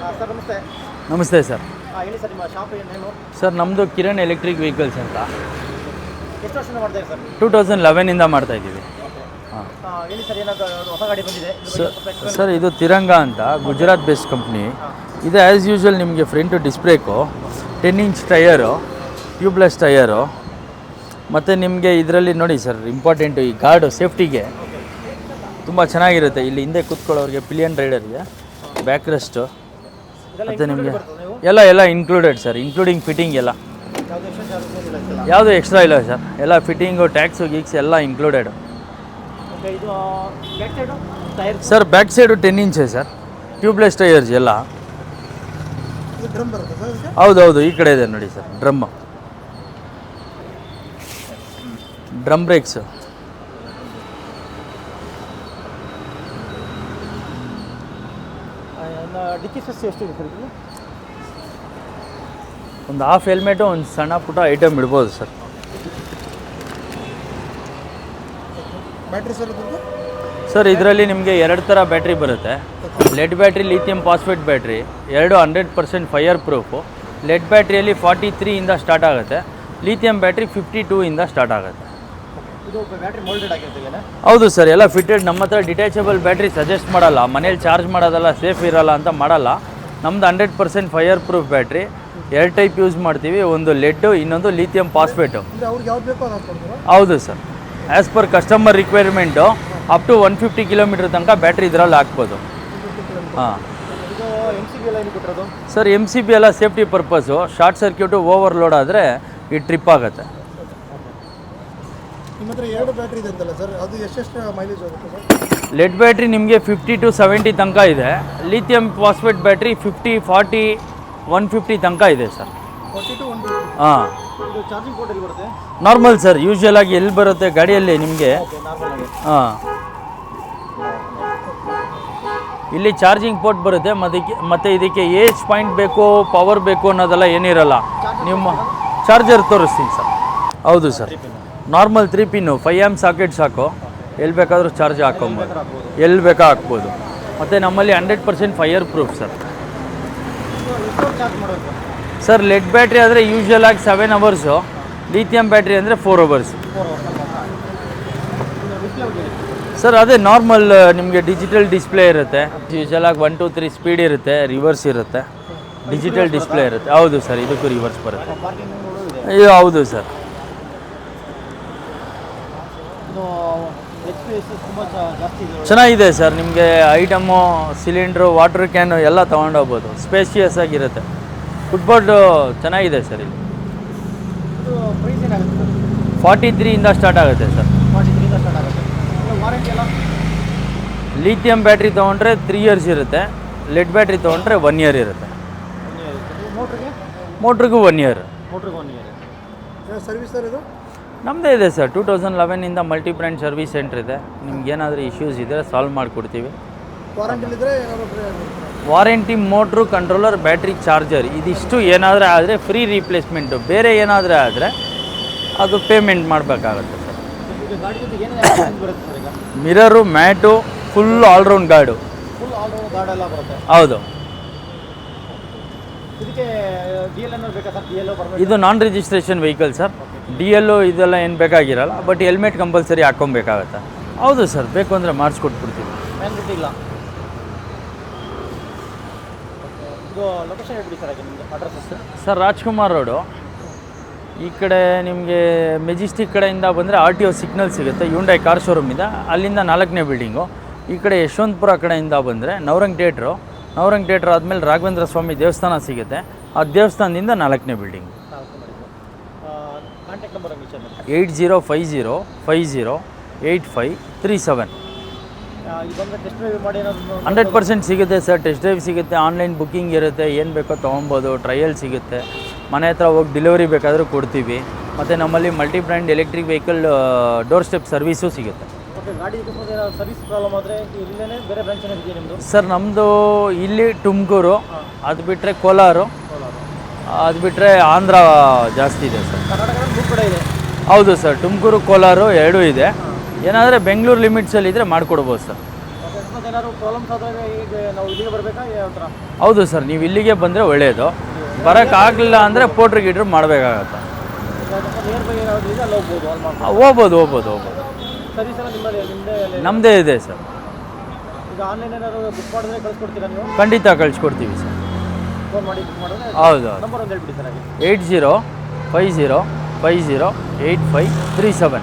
Sir ನಮಸ್ತೆ. ನಮಸ್ತೆ sir. ಹೇಳಿ ಸರ್, ನಿಮ್ಮ ಶಾಪ್ ಏನೇನು? ಸರ್ ನಮ್ಮದು ಕಿರಣ್ ಎಲೆಕ್ಟ್ರಿಕ್ ವೆಹಿಕಲ್ಸ್ ಅಂತ. ಎಷ್ಟು ವರ್ಷದಿಂದ ಮಾಡ್ತಾ ಇದ್ದೀರಿ ಸರ್? 2011ಇಂದ ಮಾಡ್ತಾಯಿದ್ದೀವಿ. ಹಾಂ, ಹೇಳಿ ಸರ್, ಏನಾದರೂ ಹೊಸ ಗಾಡಿ ಬಂದಿದೆ ಸರ್ ಇದು ತಿರಂಗ ಅಂತ ಗುಜರಾತ್ ಬೇಸ್ಡ್ ಕಂಪ್ನಿ. ಇದು ಆ್ಯಸ್ ಯೂಶ್ವಲ್ ನಿಮಗೆ front disc brake, 10 inch tyre, tubeless tyre, ಮತ್ತು ನಿಮಗೆ ಇದರಲ್ಲಿ ನೋಡಿ ಸರ್ ಇಂಪಾರ್ಟೆಂಟು ಈ ಗಾರ್ಡು ಸೇಫ್ಟಿಗೆ ತುಂಬ ಚೆನ್ನಾಗಿರುತ್ತೆ. ಇಲ್ಲಿ ಹಿಂದೆ ಕೂತ್ಕೊಳ್ಳೋರಿಗೆ ಪಿಲಿಯನ್ ರೈಡರ್ಗೆ ಬ್ಯಾಕ್ ರೆಸ್ಟು ಮತ್ತು ನಿಮಗೆ ಎಲ್ಲ ಇನ್ಕ್ಲೂಡೆಡ್ ಸರ್, ಇನ್ಕ್ಲೂಡಿಂಗ್ ಫಿಟ್ಟಿಂಗ್ ಎಲ್ಲ. ಯಾವುದು ಎಕ್ಸ್ಟ್ರಾ ಇಲ್ಲ ಸರ್, ಎಲ್ಲ ಫಿಟ್ಟಿಂಗು, ಟ್ಯಾಕ್ಸು, ಗೀಕ್ಸ್ ಎಲ್ಲ ಇನ್ಕ್ಲೂಡೆಡ್. ಸರ್ ಬ್ಯಾಕ್ ಸೈಡು 10 ಇಂಚೆ ಸರ್, ಟ್ಯೂಬ್ಲೆಸ್ ಟೈರ್ಸ್ ಎಲ್ಲ. ಹೌದೌದು, ಈ ಕಡೆ ಇದೆ ನೋಡಿ ಸರ್ ಡ್ರಮ್ ಬ್ರೇಕ್ಸು. ಒಂದು ಹಾಫ್ ಹೆಲ್ಮೆಟು, ಒಂದು ಸಣ್ಣ ಪುಟ್ಟ ಐಟಮ್ ಇಡ್ಬೋದು ಸರ್. ಬ್ಯಾಟ್ರಿ ಸರ್ ಇದರಲ್ಲಿ ನಿಮಗೆ 2 ಥರ ಬ್ಯಾಟ್ರಿ ಬರುತ್ತೆ. Lead battery, lithium phosphate battery, ಎರಡು 100% ಫೈರ್ ಪ್ರೂಫು. ಲೆಡ್ ಬ್ಯಾಟ್ರಿಯಲ್ಲಿ 43 ಇಂದ ಸ್ಟಾರ್ಟ್ ಆಗುತ್ತೆ, ಲಿಥಿಯಂ ಬ್ಯಾಟ್ರಿ 52 ಇಂದ ಸ್ಟಾರ್ಟ್ ಆಗುತ್ತೆ. ಹೌದು ಸರ್, ಎಲ್ಲ ಫಿಟೆಡ್. ನಮ್ಮ ಹತ್ರ ಡಿಟ್ಯಾಚಬಲ್ ಬ್ಯಾಟ್ರಿ ಸಜೆಸ್ಟ್ ಮಾಡಲ್ಲ, ಮನೇಲಿ ಚಾರ್ಜ್ ಮಾಡೋದಲ್ಲ, ಸೇಫ್ ಇರಲ್ಲ ಅಂತ ಮಾಡಲ್ಲ. ನಮ್ಮದು 100% fireproof battery. 2 type use ಮಾಡ್ತೀವಿ, ಒಂದು ಲೆಡ್ಡು, ಇನ್ನೊಂದು ಲಿಥಿಯಂ ಫಾಸ್ಫೇಟು. ಹೌದು sir, as per customer requirement up to 150 kilometre ತನಕ ಬ್ಯಾಟ್ರಿ ಇದರಲ್ಲಿ ಹಾಕ್ಬೋದು. ಹಾಂ ಸರ್, MCB ಎಲ್ಲ safety purpose. Short circuit, overload ಆದರೆ ಈ ಟ್ರಿಪ್ ಆಗುತ್ತೆ. ಲೆಡ್ ಬ್ಯಾಟ್ರಿ ನಿಮಗೆ 50 to 70 ತನಕ ಇದೆ. ಲಿಥಿಯಂ ಫಾಸ್ಫೇಟ್ ಬ್ಯಾಟ್ರಿ 50, 40, 150 ತನಕ ಇದೆ ಸರ್. ಹಾಂ, ನಾರ್ಮಲ್ ಸರ್, ಯೂಶ್ವಲ್ ಆಗಿ ಎಲ್ಲಿ ಬರುತ್ತೆ ಗಾಡಿಯಲ್ಲಿ ನಿಮಗೆ. ಹಾಂ, ಇಲ್ಲಿ ಚಾರ್ಜಿಂಗ್ ಪೋರ್ಟ್ ಬರುತ್ತೆ. ಮತ್ತು ಇದಕ್ಕೆ ಏಜ್ ಪಾಯಿಂಟ್ ಬೇಕು, ಪವರ್ ಬೇಕು ಅನ್ನೋದೆಲ್ಲ ಏನಿರಲ್ಲ. ನಿಮ್ಮ ಚಾರ್ಜರ್ ತೋರಿಸ್ತೀನಿ ಸರ್. ಹೌದು sir, normal 3 pin 5 amp socket ಸಾಕು, ಎಲ್ಲಿ ಬೇಕಾದರೂ ಚಾರ್ಜ್ ಹಾಕ್ಕೊಬೋದು, ಎಲ್ಲಿ ಬೇಕಾ ಹಾಕ್ಬೋದು. ಮತ್ತು ನಮ್ಮಲ್ಲಿ 100% fireproof sir. Sir lead battery ಆದರೆ ಯೂಶ್ವಲ್ ಆಗಿ 7 ಅವರ್ಸು, ಲಿಥಿಯಂ ಬ್ಯಾಟ್ರಿ ಅಂದರೆ 4 ಅವರ್ಸ್. ಸರ್ ಅದೇ ನಾರ್ಮಲ್ ನಿಮಗೆ ಡಿಜಿಟಲ್ ಡಿಸ್ಪ್ಲೇ ಇರುತ್ತೆ. ಯೂಶ್ವಲ್ ಆಗಿ 1, 2, 3 ಸ್ಪೀಡ್ ಇರುತ್ತೆ, ರಿವರ್ಸ್ ಇರುತ್ತೆ, ಡಿಜಿಟಲ್ ಡಿಸ್ಪ್ಲೇ ಇರುತ್ತೆ. ಹೌದು ಸರ್, ಇದಕ್ಕೂ ರಿವರ್ಸ್ ಬರುತ್ತೆ. ಇದು ಹೌದು ಸರ್. ಚೆನ್ನಾಗಿದೆ ಸರ್, ನಿಮಗೆ ಐಟಮು, ಸಿಲಿಂಡ್ರು, ವಾಟರ್ ಕ್ಯಾನು ಎಲ್ಲ ತೊಗೊಂಡೋಗ್ಬೋದು. ಸ್ಪೇಷಿಯಸ್ ಆಗಿರುತ್ತೆ. ಫುಟ್ಬೋರ್ಡು ಚೆನ್ನಾಗಿದೆ ಸರ್. ಇಲ್ಲಿ 43 ಇಂದ ಸ್ಟಾರ್ಟ್ ಆಗುತ್ತೆ ಸರ್. ಲಿಥಿಯಂ ಬ್ಯಾಟ್ರಿ ತೊಗೊಂಡ್ರೆ 3 ಇಯರ್ಸ್ ಇರುತ್ತೆ, ಲೆಡ್ ಬ್ಯಾಟ್ರಿ ತೊಗೊಂಡ್ರೆ 1 ಇಯರ್ ಇರುತ್ತೆ. ಮೋಟ್ರಿಗೂ 1 ಇಯರ್. ಸರ್ವಿಸ್ ಸರ್ ಇದು ನಮ್ಮದೇ ಇದೆ ಸರ್. 2011ಇಂದ ಮಲ್ಟಿ ಬ್ರ್ಯಾಂಡ್ ಸರ್ವಿಸ್ ಸೆಂಟರ್ ಇದೆ. ನಿಮ್ಗೇನಾದರೂ ಇಶ್ಯೂಸ್ ಇದ್ದರೆ ಸಾಲ್ವ್ ಮಾಡಿಕೊಡ್ತೀವಿ. Warranty, motor, controller, battery, charger ಇದಿಷ್ಟು ಏನಾದರೂ ಆದರೆ ಫ್ರೀ ರೀಪ್ಲೇಸ್ಮೆಂಟು. ಬೇರೆ ಏನಾದರೂ ಆದರೆ ಅದು ಪೇಮೆಂಟ್ ಮಾಡಬೇಕಾಗತ್ತೆ sir. Mirror, mat, full all-round guard. ಹೌದು. ಇದು ನಾನ್ ರಿಜಿಸ್ಟ್ರೇಷನ್ ವೆಹಿಕಲ್ ಸರ್. DL ಇದೆಲ್ಲ ಏನು ಬೇಕಾಗಿರಲ್ಲ, ಬಟ್ ಹೆಲ್ಮೆಟ್ ಕಂಪಲ್ಸರಿ ಹಾಕ್ಕೊಬೇಕಾಗತ್ತೆ. ಹೌದು ಸರ್, ಬೇಕು ಅಂದರೆ ಮಾಡಿಸ್ಕೊಟ್ಬಿಡ್ತೀವಿ. ಸರ್ ರಾಜ್ಕುಮಾರ್ ರೋಡು ಈ ಕಡೆ ನಿಮಗೆ ಮೆಜೆಸ್ಟಿಕ್ ಕಡೆಯಿಂದ ಬಂದರೆ RTO ಸಿಗ್ನಲ್ ಸಿಗುತ್ತೆ, ಹ್ಯುಂಡೈ ಕಾರ್ ಶೋರೂಮಿಂದ. ಅಲ್ಲಿಂದ 4ನೇ ಬಿಲ್ಡಿಂಗು. ಈ ಕಡೆ ಯಶವಂತಪುರ ಕಡೆಯಿಂದ ಬಂದರೆ ನವರಂಗ್ ಥಿಯೇಟ್ರು ಆದಮೇಲೆ ರಾಘವೇಂದ್ರ ಸ್ವಾಮಿ ದೇವಸ್ಥಾನ ಸಿಗುತ್ತೆ. ಆ ದೇವಸ್ಥಾನದಿಂದ 4ನೇ ಬಿಲ್ಡಿಂಗು. 8050508537. 100% ಸಿಗುತ್ತೆ ಸರ್. ಟೆಸ್ಟ್ ಡ್ರೈವ್ ಸಿಗುತ್ತೆ, ಆನ್ಲೈನ್ ಬುಕ್ಕಿಂಗ್ ಇರುತ್ತೆ, ಏನು ಬೇಕೋ ತೊಗೊಬೋದು, ಟ್ರಯಲ್ ಸಿಗುತ್ತೆ. ಮನೆ ಹತ್ರ ಹೋಗಿ ಡೆಲಿವರಿ ಬೇಕಾದರೂ ಕೊಡ್ತೀವಿ. ಮತ್ತು ನಮ್ಮಲ್ಲಿ multi brand electric vehicle door step service ಸಿಗುತ್ತೆ. ಸರ್ ನಮ್ಮದು ಇಲ್ಲಿ ತುಮಕೂರು, ಅದು ಬಿಟ್ಟರೆ ಕೋಲಾರು, ಅದು ಬಿಟ್ಟರೆ ಆಂಧ್ರ ಜಾಸ್ತಿ ಇದೆ ಸರ್. ಹೌದು ಸರ್, ತುಮಕೂರು, ಕೋಲಾರು ಎರಡೂ ಇದೆ. ಏನಾದರೆ ಬೆಂಗಳೂರು ಲಿಮಿಟ್ಸಲ್ಲಿದ್ದರೆ ಮಾಡಿಕೊಡ್ಬೋದು ಸರ್. ಏನಾದ್ರು ಪ್ರಾಬ್ಲಮ್ಸ್ ಆದಾಗ ಈಗ ನಾವು ಇಲ್ಲಿಗೆ ಬರಬೇಕಾ ಯಾವ ಥರ? ಹೌದು ಸರ್, ನೀವು ಇಲ್ಲಿಗೆ ಬಂದರೆ ಒಳ್ಳೆಯದು. ಬರೋಕ್ಕಾಗಲಿಲ್ಲ ಅಂದರೆ ಪೋಟ್ರ್ ಗೀಟ್ರ್ ಮಾಡಬೇಕಾಗತ್ತೆ. ನಿಯರ್ ಬೈ ಏನಾದರೂ ಇದೆ ಅಲ್ಲಿ ಹೋಗ್ಬೋದು ಆಲ್ಮೋಸ್ಟ್. ಹೋಗ್ಬೋದು. ಸರ್ವಿಸ್ ಎಲ್ಲ ನಿಮ್ಮದೇ ನಮ್ಮದೇ ಇದೆ ಸರ್. ಈಗ ಆನ್ಲೈನ್ ಏನಾದ್ರು ಬುಕ್ ಮಾಡಿದ್ರೆ ಕಳಿಸ್ಕೊಡ್ತೀರಾ ನೀವು? ಖಂಡಿತ ಕಳಿಸ್ಕೊಡ್ತೀವಿ ಸರ್. ಫೋನ್ ಮಾಡಿ ಬುಕ್ ಮಾಡಿದ್ರೆ ಹೌದು. ನಂಬರ್ ಒಂದು ಹೇಳ್ಬಿಡಿ ಸರ್ ಹಾಗೆ. 8050508537.